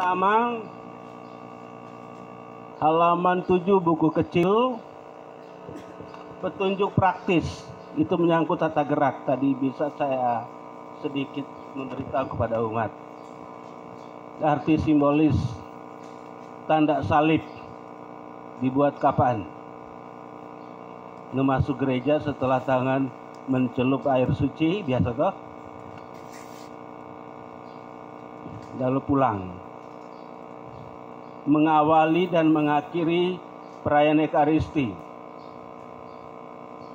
pertama, halaman 7 buku kecil, petunjuk praktis. Itu menyangkut tata gerak. Tadi bisa saya sedikit memberitahu kepada umat. Arti simbolis tanda salib dibuat kapan? Masuk gereja setelah tangan mencelup air suci, biasa toh? Lalu pulang. Mengawali dan mengakhiri perayaan Ekaristi.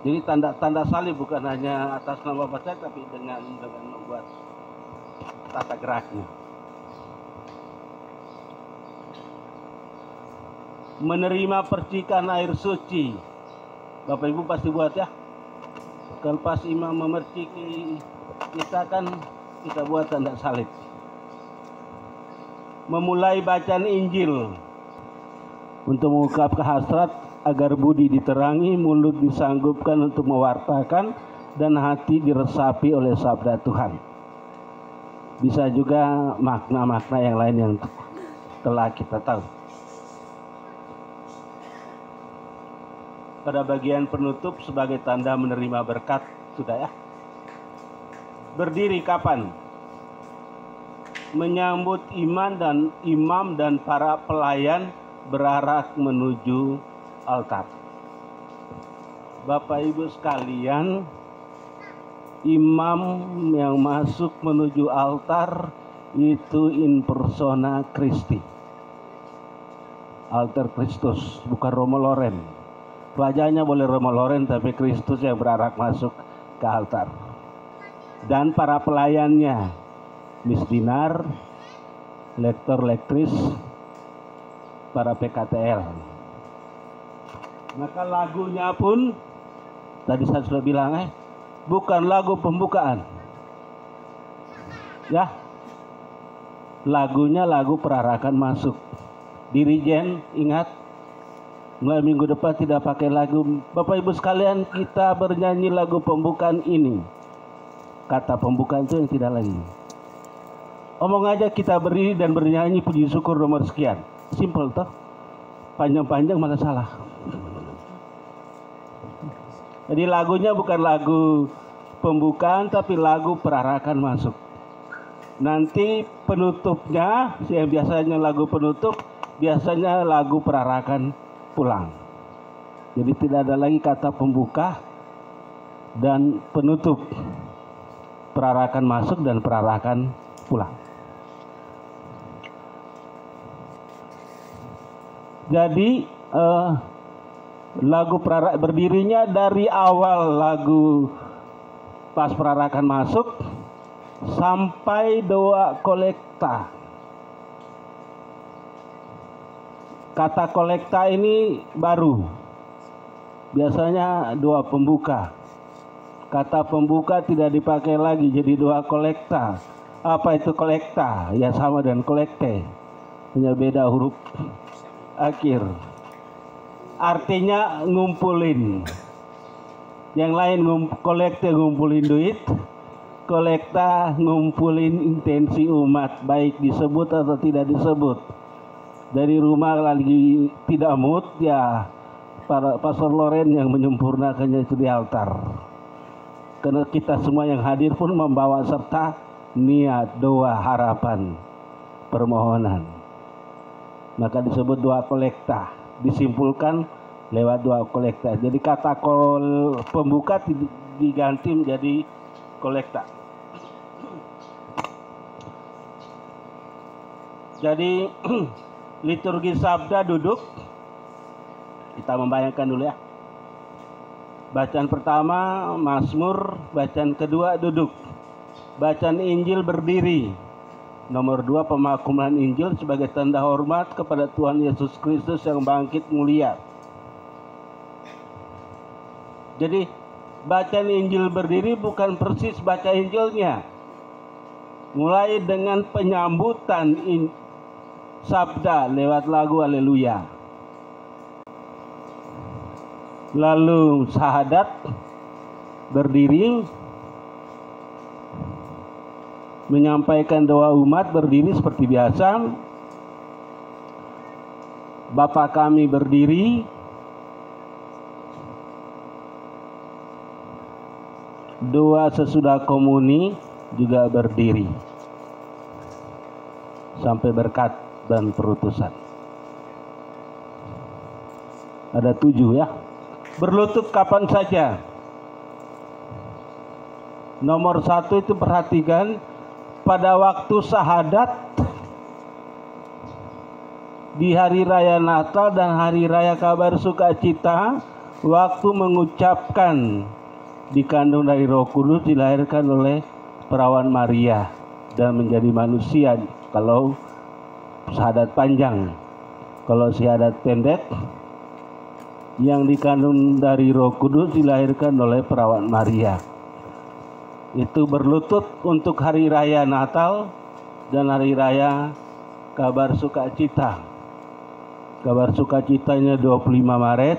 Jadi tanda salib bukan hanya atas nama Bapak, tapi dengan membuat tata geraknya. Menerima percikan air suci. Bapak Ibu pasti buat ya. Kalau pas imam memerciki kita kan kita buat tanda salib. Memulai bacaan Injil untuk mengungkapkan hasrat agar budi diterangi, mulut disanggupkan untuk mewartakan, dan hati diresapi oleh sabda Tuhan. Bisa juga makna-makna yang lain yang telah kita tahu. Pada bagian penutup sebagai tanda menerima berkat, sudah ya. Berdiri kapan? Menyambut imam dan para pelayan berarak menuju altar. Bapak Ibu sekalian, imam yang masuk menuju altar itu in persona Christi. Altar Kristus, bukan Romo Loren. Wajahnya boleh Romo Loren, tapi Kristus yang berarak masuk ke altar. Dan para pelayannya, Miss Dinar, lektor lektris, para PKTL. Maka lagunya pun tadi saya sudah bilang bukan lagu pembukaan. Ya. Lagunya lagu perarakan masuk. Dirijen ingat, mulai minggu depan tidak pakai lagu. Bapak Ibu sekalian, kita bernyanyi lagu pembukaan ini. Kata pembukaan itu yang tidak lagi. Omong aja kita berdiri dan bernyanyi puji syukur nomor sekian. Simple toh. Panjang-panjang malah salah. Jadi lagunya bukan lagu pembukaan, tapi lagu perarakan masuk. Nanti penutupnya, yang biasanya lagu penutup, biasanya lagu perarakan pulang. Jadi tidak ada lagi kata pembuka dan penutup. Perarakan masuk dan perarakan pulang. Jadi lagu berdirinya dari awal lagu pas perarakan masuk sampai doa kolekta. Kata kolekta ini baru. Biasanya doa pembuka. Kata pembuka tidak dipakai lagi jadi doa kolekta. Apa itu kolekta? Ya sama dengan kolekte. Hanya beda huruf akhir. Artinya ngumpulin. Yang lain kolekte ngumpulin duit, kolekta ngumpulin intensi umat, baik disebut atau tidak disebut. Dari rumah lagi tidak mood, ya para Pastor Loren yang menyempurnakannya itu di altar. Karena kita semua yang hadir pun membawa serta niat, doa, harapan, permohonan. Maka disebut doa kolekta, disimpulkan lewat doa kolekta. Jadi kata pembuka diganti menjadi kolekta. Jadi liturgi sabda duduk. Kita membayangkan dulu ya. Bacaan pertama Mazmur, bacaan kedua duduk. Bacaan Injil berdiri. Nomor 2 pemakuman Injil sebagai tanda hormat kepada Tuhan Yesus Kristus yang bangkit mulia. Jadi bacaan Injil berdiri bukan persis baca Injilnya. Mulai dengan penyambutan sabda lewat lagu Haleluya. Lalu syahadat berdiri, menyampaikan doa umat berdiri seperti biasa, Bapa kami berdiri, doa sesudah komuni juga berdiri sampai berkat dan perutusan. Ada 7 ya. Berlutut kapan saja. Nomor 1 itu perhatikan, pada waktu syahadat, di hari raya Natal dan hari raya kabar sukacita, waktu mengucapkan dikandung dari Roh Kudus, dilahirkan oleh perawan Maria dan menjadi manusia. Kalau syahadat panjang, kalau syahadat pendek, yang dikandung dari Roh Kudus dilahirkan oleh perawan Maria. Itu berlutut untuk hari raya Natal dan hari raya kabar sukacita. Kabar sukacitanya 25 Maret.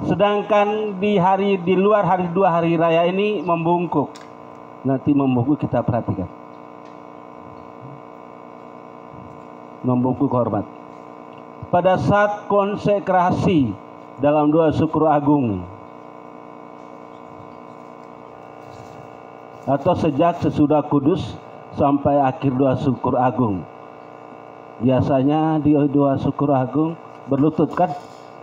Sedangkan di luar hari 2 hari raya ini membungkuk. Nanti membungkuk kita perhatikan. Membungkuk hormat. Pada saat konsekrasi dalam doa syukur agung, atau sejak sesudah kudus sampai akhir doa syukur agung. Biasanya di doa syukur agung berlutut kan?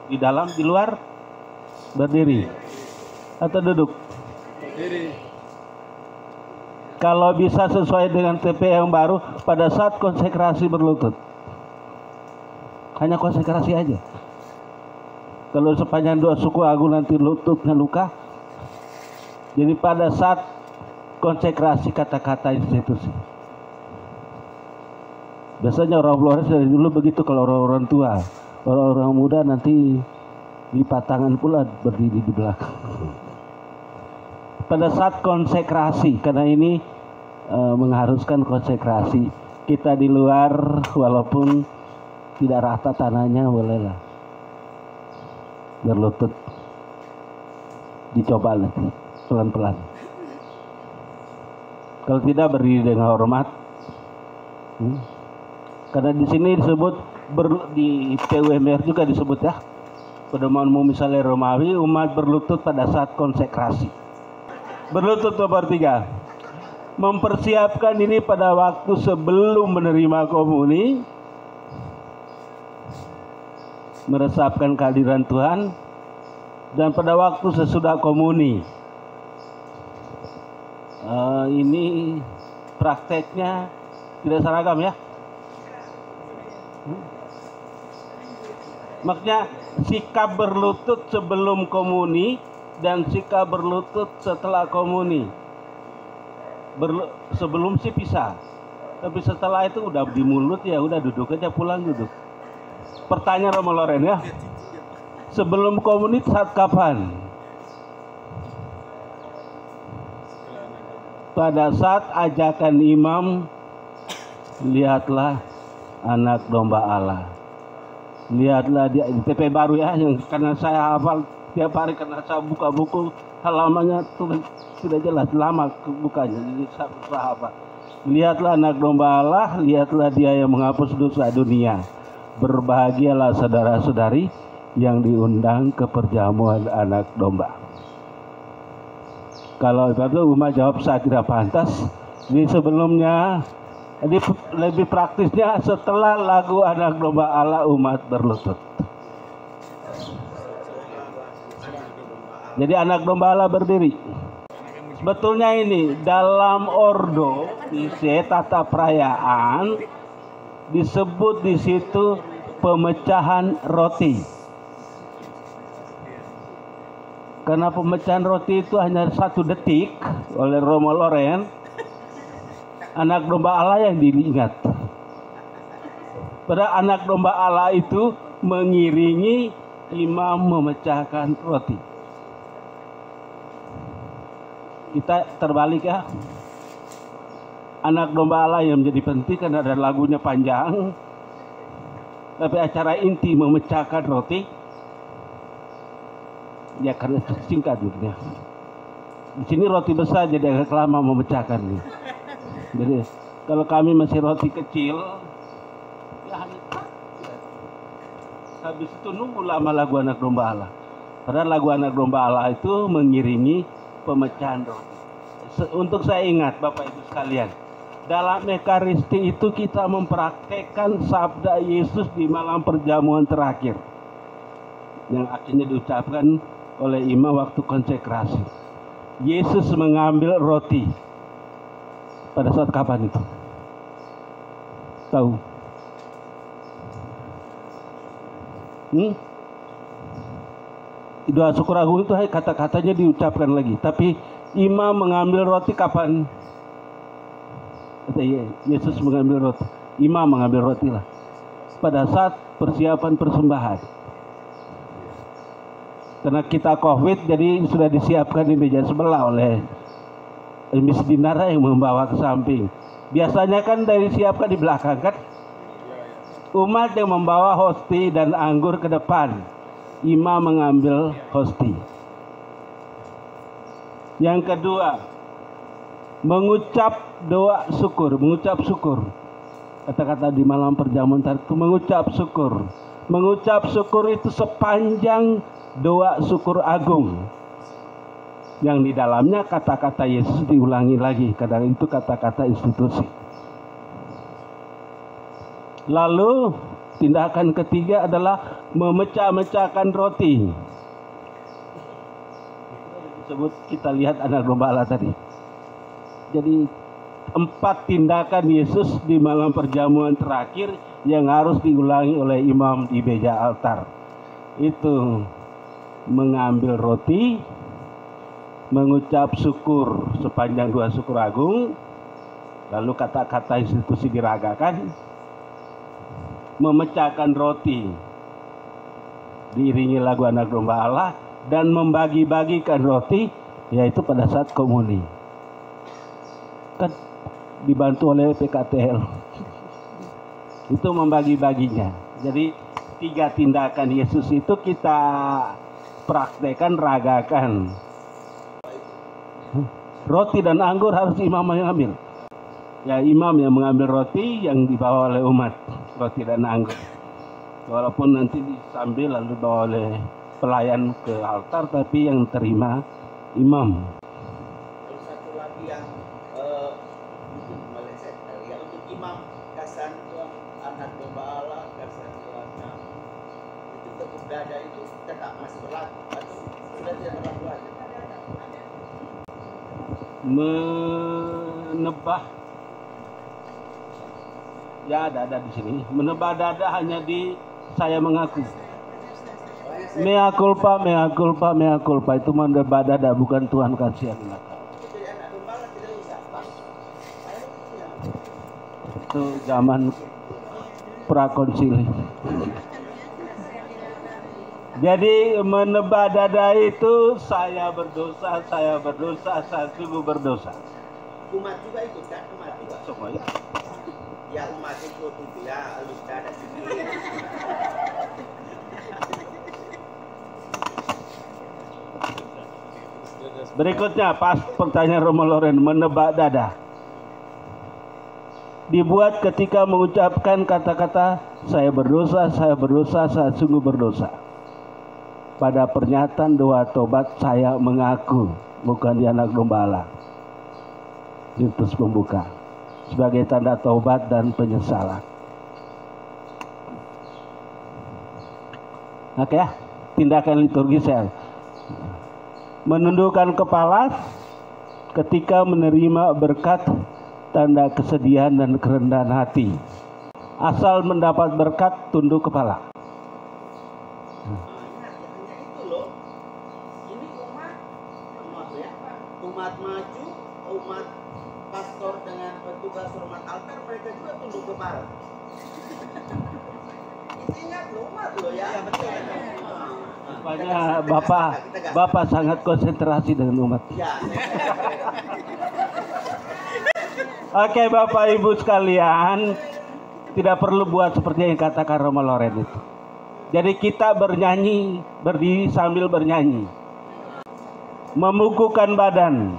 Di dalam, di luar berdiri atau duduk? Berdiri. Kalau bisa sesuai dengan TP yang baru, pada saat konsekrasi berlutut. Hanya konsekrasi aja. Kalau sepanjang doa syukur agung nanti lututnya luka. Jadi pada saat konsekrasi kata-kata institusi. Biasanya orang Flores dari dulu begitu kalau orang-orang tua. Orang-orang muda nanti lipat tangan pula berdiri di belakang. Pada saat konsekrasi, karena ini mengharuskan konsekrasi. Kita di luar walaupun tidak rata tanahnya bolehlah berlutut. Dicoba nanti pelan-pelan. Kalau tidak berdiri dengan hormat. Karena di sini disebut di PUMR juga disebut ya. Pedoman umum misalnya Romawi, umat berlutut pada saat konsekrasi. Berlutut nomor 3. Mempersiapkan ini pada waktu sebelum menerima komuni, meresapkan kehadiran Tuhan, dan pada waktu sesudah komuni. Ini prakteknya tidak seragam ya. Maksudnya sikap berlutut sebelum komuni dan sikap berlutut setelah komuni. Sebelum sih bisa, tapi setelah itu udah di mulut ya udah duduk aja, pulang duduk. Pertanyaan Romo Loren ya. Sebelum komuni saat kapan? Pada saat ajakan imam, lihatlah anak domba Allah. Lihatlah di TP baru ya, yang karena saya hafal tiap hari karena saya buka buku halamannya tulis tidak jelas, lama bukanya jadi saya hafal. Lihatlah anak domba Allah, lihatlah dia yang menghapus dosa dunia. Berbahagialah saudara-saudari yang diundang ke perjamuan anak domba. Kalau itu umat jawab saya tidak pantas. Ini sebelumnya, ini lebih praktisnya setelah lagu anak domba Allah umat berlutut. Jadi anak domba Allah berdiri. Sebetulnya ini dalam ordo di tata perayaan disebut di situ pemecahan roti. Karena pemecahan roti itu hanya 1 detik oleh Romo Loren, anak domba Allah yang diingat. Pada anak domba Allah itu mengiringi imam memecahkan roti. Kita terbalik ya. Anak domba Allah yang menjadi penting karena ada lagunya panjang. Tapi acara inti memecahkan roti ya karena singkat gitu ya. Di sini roti besar jadi agak lama memecahkan nih. Jadi kalau kami masih roti kecil, ya Habis itu nunggu lama lagu anak domba Allah. Padahal lagu anak domba Allah itu mengiringi pemecahan roti. Untuk saya ingat Bapak Ibu sekalian, dalam Ekaristi itu kita mempraktekkan sabda Yesus di malam perjamuan terakhir yang akhirnya diucapkan oleh imam waktu konsekrasi. Yesus mengambil roti pada saat kapan itu? Tahu? Doa syukur agung itu kata-katanya diucapkan lagi. Tapi imam mengambil roti kapan? Yesus mengambil roti. Imam mengambil roti lah. Pada saat persiapan persembahan. Karena kita COVID, jadi sudah disiapkan di meja sebelah oleh Miss Dinara yang membawa ke samping. Biasanya kan dari siapkan di belakang kan? Umat yang membawa hosti dan anggur ke depan. Imam mengambil hosti. Yang kedua, mengucap doa syukur, mengucap syukur. Kata-kata di malam perjamuan itu mengucap syukur. Mengucap syukur itu sepanjang doa syukur agung. Yang di dalamnya kata-kata Yesus diulangi lagi, kadang itu kata-kata institusi. Lalu tindakan ketiga adalah memecah-mecahkan roti. Disebut kita lihat anak domba Allah tadi. Jadi 4 tindakan Yesus di malam perjamuan terakhir yang harus diulangi oleh imam di meja altar. Itu mengambil roti, mengucap syukur sepanjang doa syukur agung, lalu kata-kata institusi diragakan, memecahkan roti, diiringi lagu anak domba Allah, dan membagi-bagikan roti, yaitu pada saat komuni. Kan dibantu oleh PKTL. Itu membagi-baginya. Jadi 3 tindakan Yesus itu kita praktekkan, ragakan. Roti dan anggur harus imam yang ambil. Ya, imam yang mengambil roti yang dibawa oleh umat, roti dan anggur. Walaupun nanti disambil lalu dibawa oleh pelayan ke altar, tapi yang terima imam. Terus satu lagi yang meleset, ya untuk imam kasan anak domba Allah, kasan keluarga itu tepuk dada itu tetap masih berlaku atau sudah tidak berlaku lagi? Menebah, ya ada di sini. Menebah dada hanya di saya mengaku. Mea culpa, mea culpa, mea culpa, itu menebah dada, bukan Tuhan kasih anak. Itu zaman prakonsili. Jadi menebah dada itu saya berdosa, saya sungguh berdosa. Umat juga ikut kan? Umat juga. Semuanya. Ya umat ikut itu ya, halus dada sendiri. Berikutnya pas pertanyaan Romo Loren, menebak dada. Dibuat ketika mengucapkan kata-kata saya berdosa, saya sungguh berdosa. Pada pernyataan doa tobat saya mengaku, bukan di anak domba Allah. Situs pembuka sebagai tanda taubat dan penyesalan. Oke ya, tindakan liturgis saya. Menundukkan kepala ketika menerima berkat, tanda kesedihan dan kerendahan hati. Asal mendapat berkat, tunduk kepala. Umat maju, umat pastor dengan petugas hormat altar, mereka juga tunduk kepala. Itu ingat loh, umat loh ya. Betul. Rupanya Bapak sangat konsentrasi dengan umat. Ya. Oke Bapak Ibu sekalian, tidak perlu buat seperti yang katakan Romo Loren itu. Jadi kita bernyanyi, berdiri sambil bernyanyi. Membukukan badan.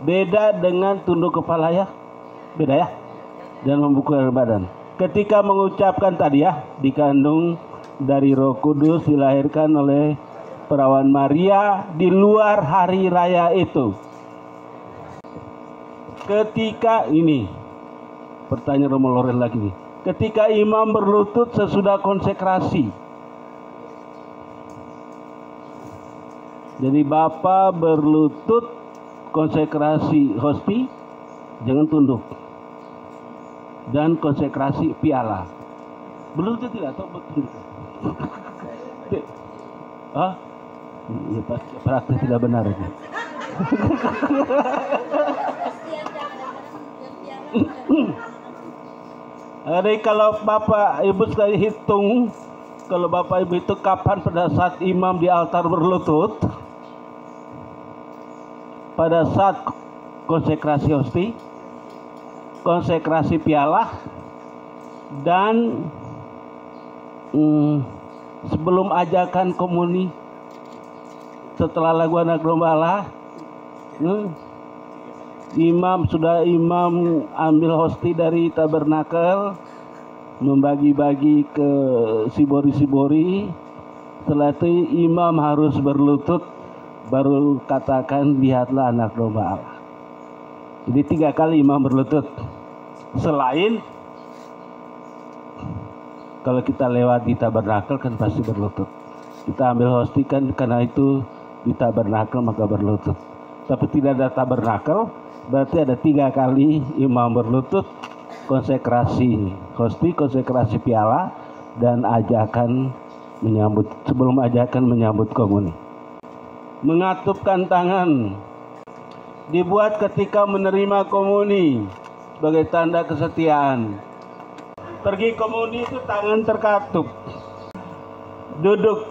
Beda dengan tunduk kepala ya. Beda ya. Dan membukukan badan. Ketika mengucapkan tadi ya, dikandung dari Roh Kudus dilahirkan oleh perawan Maria di luar hari raya itu. Ketika ini pertanyaan Romo Loren lagi nih. Ketika imam berlutut sesudah konsekrasi. Jadi Bapa berlutut konsekrasi hosti, jangan tunduk. Dan konsekrasi piala. Berlutut tidak atau bertunduk? Ah, ya, praktek tidak benar itu. Jadi kalau Bapak Ibu sekali hitung, kalau Bapak Ibu itu kapan pada saat imam di altar berlutut? Pada saat konsekrasi hosti, konsekrasi piala, dan sebelum ajakan komuni, setelah lagu anak domba Allah, imam ambil hosti dari tabernakel, membagi-bagi ke sibori-sibori. Setelah itu imam harus berlutut, baru katakan lihatlah anak domba Allah. Jadi 3 kali imam berlutut. Selain kalau kita lewat di tabernakel kan pasti berlutut. Kita ambil hosti kan karena itu di tabernakel maka berlutut. Tapi tidak ada tabernakel, berarti ada 3 kali imam berlutut, konsekrasi hosti, konsekrasi piala, dan ajakan menyambut, sebelum ajakan menyambut komuni. Mengatupkan tangan dibuat ketika menerima komuni sebagai tanda kesetiaan. Pergi komuni itu tangan terkatup. Duduk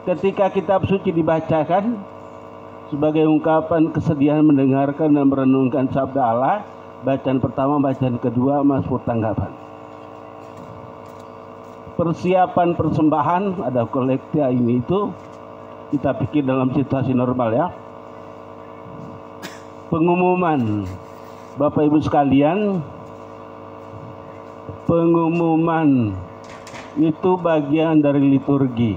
ketika kitab suci dibacakan sebagai ungkapan kesedihan mendengarkan dan merenungkan sabda Allah. Bacaan pertama, bacaan kedua, Mazmur tanggapan. Persiapan persembahan, ada kolektia ini itu, kita pikir dalam situasi normal ya. Pengumuman, Bapak Ibu sekalian, pengumuman itu bagian dari liturgi.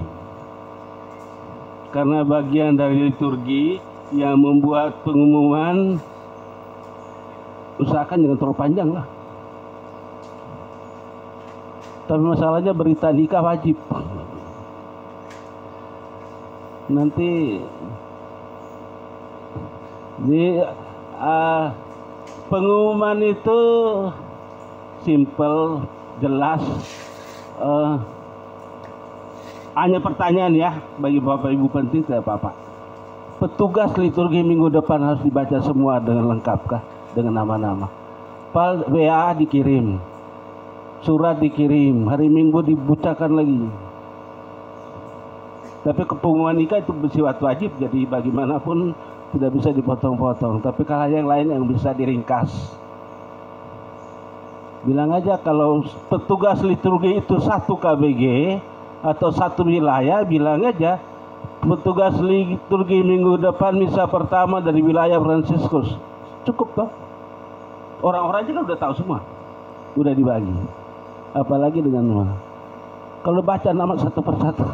Karena bagian dari liturgi yang membuat pengumuman, usahakan jangan terlalu panjang lah. Tapi masalahnya berita nikah wajib. Nanti di pengumuman itu simple, jelas. Hanya pertanyaan ya, bagi Bapak Ibu penting tidak apa-apa. Petugas liturgi minggu depan harus dibaca semua dengan lengkapkah? Dengan nama-nama. WA dikirim, surat dikirim, hari Minggu dibacakan lagi. Tapi pengumuman nikah itu bersifat wajib, jadi bagaimanapun tidak bisa dipotong-potong. Tapi kalau yang lain yang bisa diringkas, bilang aja kalau petugas liturgi itu 1 KBG atau 1 wilayah, bilang aja petugas liturgi minggu depan misa pertama dari wilayah Fransiskus. Cukup toh? Orang-orang juga udah tahu semua, udah dibagi. Apalagi dengan nama. Kalau baca nama satu persatu,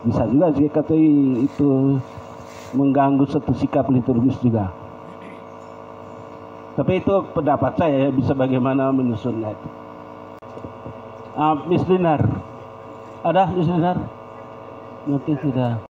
bisa juga sih kata itu mengganggu satu sikap liturgis juga. Tapi itu pendapat saya, bisa bagaimana menyusunnya itu. Miss Dinar, ada Miss Dinar? Mungkin sudah.